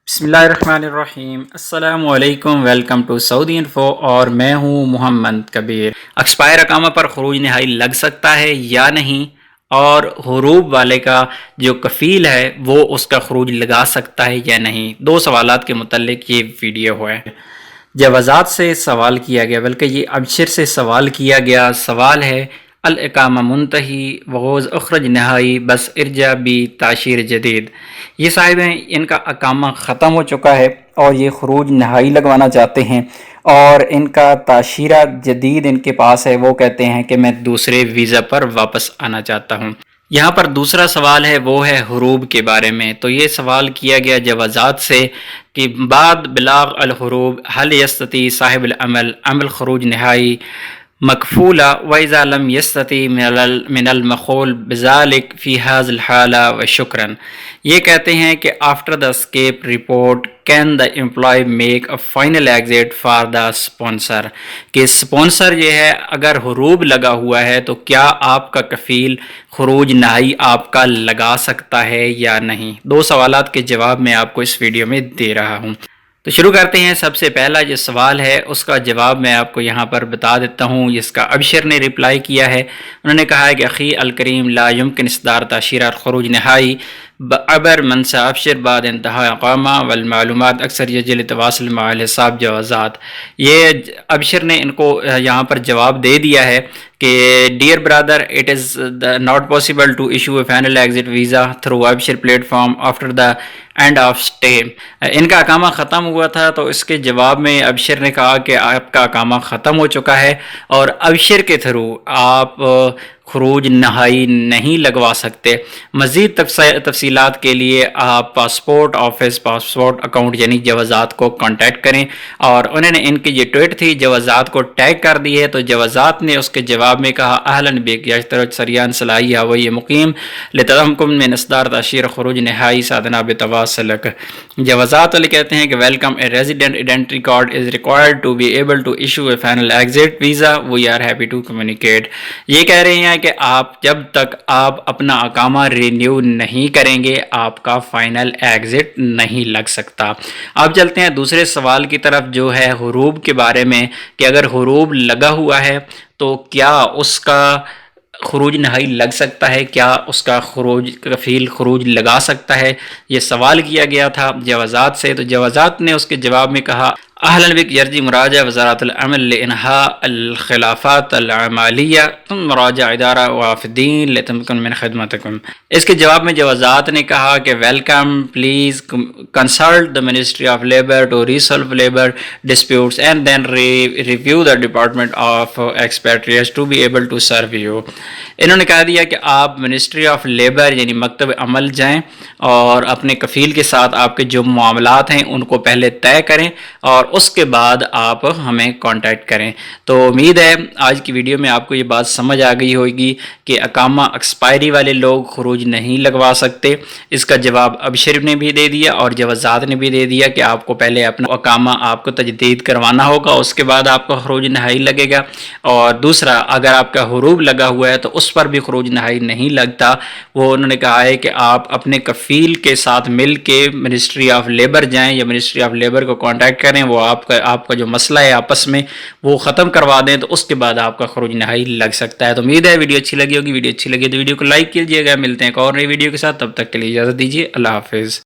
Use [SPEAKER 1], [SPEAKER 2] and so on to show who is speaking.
[SPEAKER 1] بسم اللہ الرحمن الرحیم، السلام علیکم، ویلکم ٹو سعودی انفو، اور میں ہوں محمد کبیر۔ ایکسپائر اقامہ پر خروج نہائی لگ سکتا ہے یا نہیں، اور حروب والے کا جو کفیل ہے وہ اس کا خروج لگا سکتا ہے یا نہیں، دو سوالات کے متعلق یہ ویڈیو ہے۔ جوازات سے سوال کیا گیا، بلکہ یہ ابشر سے سوال کیا گیا۔ سوال ہے الاقامہ منتہی وغوز اخرج نہائی بس ارجع بی تعشیر جدید۔ یہ صاحب ہیں، ان کا اقامہ ختم ہو چکا ہے اور یہ خروج نہائی لگوانا چاہتے ہیں، اور ان کا تعشیرہ جدید ان کے پاس ہے۔ وہ کہتے ہیں کہ میں دوسرے ویزا پر واپس آنا چاہتا ہوں۔ یہاں پر دوسرا سوال ہے، وہ ہے حروب کے بارے میں۔ تو یہ سوال کیا گیا جوازات سے کہ بعد بلاغ الحروب حل یستطیع صاحب العمل عمل خروج نہائی مکفولہ وَإِذَا لَمْ يَسْتَطِعْ من المقول بذلك فی هذه الحالہ وشکراً۔ یہ کہتے ہیں کہ after the escape report can the employee make a final exit for the sponsor, کہ اسپانسر یہ ہے اگر حروب لگا ہوا ہے تو کیا آپ کا کفیل خروج نہائی آپ کا لگا سکتا ہے یا نہیں۔ دو سوالات کے جواب میں آپ کو اس ویڈیو میں دے رہا ہوں۔ تو شروع کرتے ہیں۔ سب سے پہلا جو سوال ہے اس کا جواب میں آپ کو یہاں پر بتا دیتا ہوں۔ جس کا ابشر نے رپلائی کیا ہے، انہوں نے کہا ہے کہ اخی الکریم لا یمکن اصدار تاشیرہ خروج نہائی عبر منصہ ابشر بعد انتہا اقامہ والمعلومات اکثر یجل تواصل مع الحساب جوازات۔ یہ ابشر نے ان کو یہاں پر جواب دے دیا ہے کہ dear brother it is not possible to issue a final exit visa through Absher platform after the end of stay. ان کا اقامہ ختم ہوا تھا، تو اس کے جواب میں ابشر نے کہا کہ آپ کا اقامہ ختم ہو چکا ہے اور ابشر کے تھرو آپ خروج نہائی نہیں لگوا سکتے۔ مزید تفصیلات کے لیے آپ پاسپورٹ آفس پاسپورٹ اکاؤنٹ یعنی جوازات کو کانٹیکٹ کریں، اور انہوں نے ان کی یہ ٹویٹ تھی جوازات کو ٹیگ کر دی ہے۔ تو جوازات نے اس کے جواب میں کہا اہلاً بک یشترط سریان صلاحیہ وی مقیم لتدمکم من اصدار تاشیر خروج نہائی سادنا بتواصلک۔ جوازات والے کہتے ہیں کہ welcome a resident identity card is required to be able to issue a final exit visa we are happy to communicate. یہ کہہ رہے ہیں کہ آپ جب تک آپ اپنا اقامہ رینیو نہیں کریں گے آپ کا فائنل ایگزٹ نہیں لگ سکتا۔ اب چلتے ہیں دوسرے سوال کی طرف جو ہے حروب کے بارے میں، کہ اگر حروب لگا ہوا ہے تو کیا اس کا خروج نہائی لگ سکتا ہے، کیا اس کا کفیل خروج لگا سکتا ہے۔ یہ سوال کیا گیا تھا جوازات سے۔ تو جوازات نے اس کے جواب میں کہا اہلاً بک یرجی مراجعہ وزارت العمل لانہاء الخلافات العمالیہ ثم مراجعہ ادارہ وافدین لتمکن من خدمتکم۔ اس کے جواب میں جوازات نے کہا کہ welcome please consult the Ministry of Labor to resolve labor disputes and then review the Department of Expatriates to be able to serve you۔ انہوں نے کہہ دیا کہ آپ منسٹری آف لیبر یعنی مکتب عمل جائیں اور اپنے کفیل کے ساتھ آپ کے جو معاملات ہیں ان کو پہلے طے کریں اور اس کے بعد آپ ہمیں کانٹیکٹ کریں۔ تو امید ہے آج کی ویڈیو میں آپ کو یہ بات سمجھ آ گئی ہوگی کہ اقامہ ایکسپائری والے لوگ خروج نہیں لگوا سکتے۔ اس کا جواب ابشر نے بھی دے دیا اور جوازات نے بھی دے دیا کہ آپ کو پہلے اپنا اقامہ آپ کو تجدید کروانا ہوگا، اس کے بعد آپ کا خروج نہائی لگے گا۔ اور دوسرا، اگر آپ کا حروب لگا ہوا ہے تو اس پر بھی خروج نہائی نہیں لگتا۔ وہ انہوں نے کہا ہے کہ آپ اپنے کفیل کے ساتھ مل کے منسٹری آف لیبر جائیں یا منسٹری آف لیبر کو کانٹیکٹ کریں، وہ آپ کا جو مسئلہ ہے آپس میں وہ ختم کروا دیں، تو اس کے بعد آپ کا خروج نہائی لگ سکتا ہے۔ تو امید ہے ویڈیو اچھی لگی ہوگی۔ ویڈیو اچھی لگی تو ویڈیو کو لائک کیجیے گا۔ ملتے ہیں ایک اور نئی ویڈیو کے ساتھ، تب تک کے لیے اجازت دیجیے۔ اللہ حافظ۔